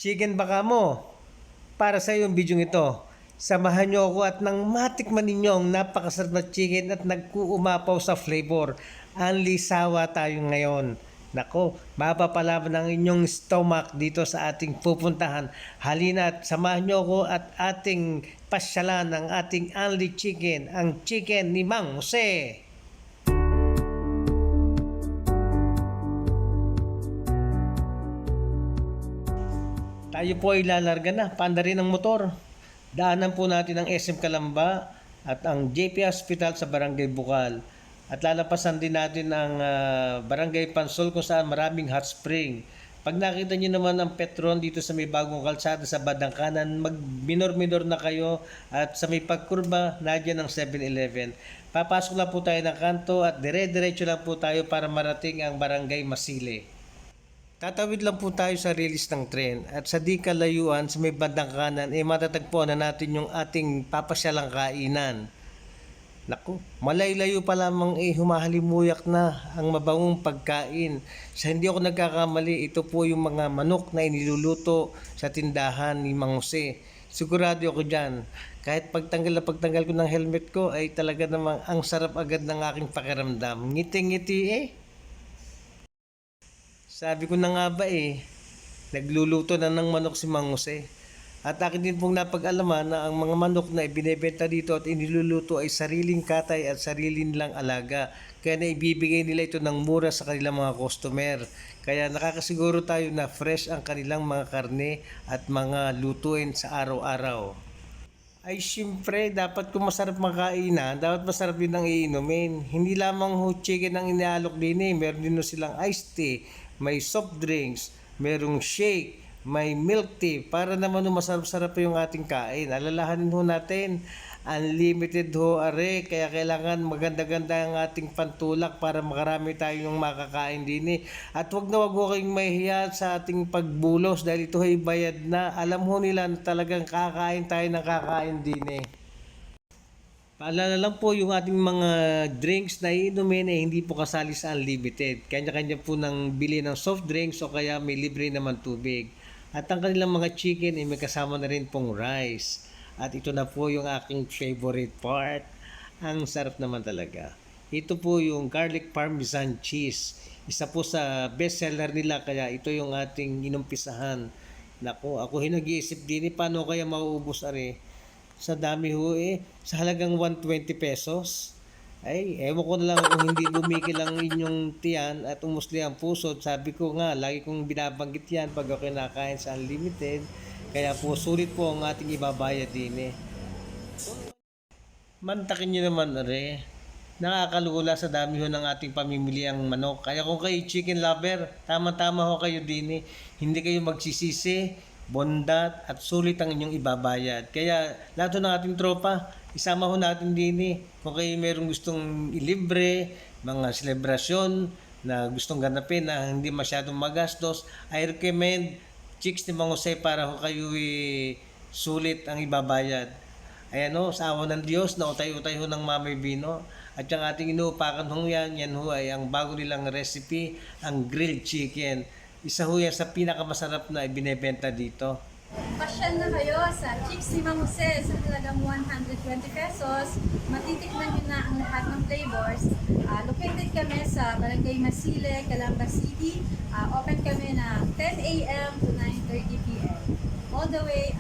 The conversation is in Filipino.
Chicken baka mo, para sa iyo ang video ito. Samahan niyo ako at nang matikman ninyo ang napakasarap na chicken at nagkuumapaw sa flavor. Anli sawa tayo ngayon. Nako, mapapalaban ang inyong stomach dito sa ating pupuntahan. Halina at samahan niyo ako at ating pasyalan ang ating Anli Chicken, ang chicken ni Mang Jose. Tayo po ay lalarga na, paanda rin ang motor. Daanan po natin ang SM Calamba at ang JP Hospital sa Barangay Bukal. At lalapasan din natin ang Barangay Pansol kung saan maraming hot spring. Pag nakita nyo naman ang Petron dito sa may bagong kalsada sa bandang kanan, mag-minor-minor na kayo at sa may pagkurba, nadyan ang 7-Eleven. Papasok lang po tayo ng kanto at dire-diretso lang po tayo para marating ang Barangay Masile. Tatawid lang po tayo sa release ng tren at sa di kalayuan sa may bandang kanan matatagpuan na natin yung ating papasyalang kainan. Naku, malay-layo pa lamang humahalimuyak na ang mabangong pagkain. Sa hindi ako nagkakamali, ito po yung mga manok na iniluluto sa tindahan ni Mang Jose. Sigurado ako dyan. Kahit pagtanggal ko ng helmet ko ay talaga namang ang sarap agad ng aking pakiramdam. Ngiti-ngiti Sabi ko na nga ba nagluluto na ng manok si Mang Jose. At akin din pong napag-alaman na ang mga manok na ibinebenta dito at iniluluto ay sariling katay at sariling lang alaga. Kaya na ibibigay nila ito ng mura sa kanilang mga customer. Kaya nakakasiguro tayo na fresh ang kanilang mga karne at mga lutuin sa araw-araw. Ay siyempre, dapat kung masarap makainan, dapat masarap din ang iinumin. Hindi lamang chicken ang inaalok din meron din silang iced tea, may soft drinks, merong shake, may milk tea, para naman masarap-sarap yung ating kain. Alalahanin ho natin, unlimited ho are, kaya kailangan maganda-ganda ang ating pantulak para makarami tayong makakain din At wag na wag ho kayong mahihiya sa ating pagbulos dahil ito ay bayad na. Alam ho nila na talagang kakain tayo ng kakain din Paalala lang po yung ating mga drinks na iinumin hindi po kasali sa unlimited. Kanya-kanya po ng bili ng soft drinks o kaya may libre naman tubig. At ang kanilang mga chicken may kasama na rin pong rice. At ito na po yung aking favorite part. Ang sarap naman talaga. Ito po yung garlic parmesan cheese. Isa po sa best seller nila kaya ito yung ating inumpisahan. Naku, ako nag-iisip din paano kaya mauubos sa dami sa halagang 120 pesos. Ay, ewan ko na lang kung hindi bumikil ang inyong tiyan at umusli ang puso. Sabi ko nga, lagi kong binabanggit yan pag ako kinakain sa unlimited. Kaya po, sulit po ang ating ibabayad din Mantakin nyo naman nakakalula sa dami ng ating pamimili ang manok. Kaya kung kayo chicken lover, tama-tama ho kayo din Hindi kayo magsisisi, bondat at sulit ang inyong ibabayad. Kaya lahat ng ating tropa, isama ho natin din Kung kayo mayroong gustong ilibre, mga selebrasyon na gustong ganapin na hindi masyadong magastos, I recommend Chicks ni Mang Jose para ho kayo sulit ang ibabayad. Ayan sa awa ng Diyos na utay-utay ho ng Mamay Bino. At yung ating inuupakan yan ho ay ang bago nilang recipe, ang grilled chicken. Isa ho yan sa pinakamasarap na ibinebenta dito. Pasyal na kayo sa Chicks ni Mang Jose sa halagang 120 pesos. Matitikman nyo na ang lahat ng flavors. Located kami sa Barangay Masile, Calamba City. Open kami na 10 a.m. to 9:30 p.m. All the way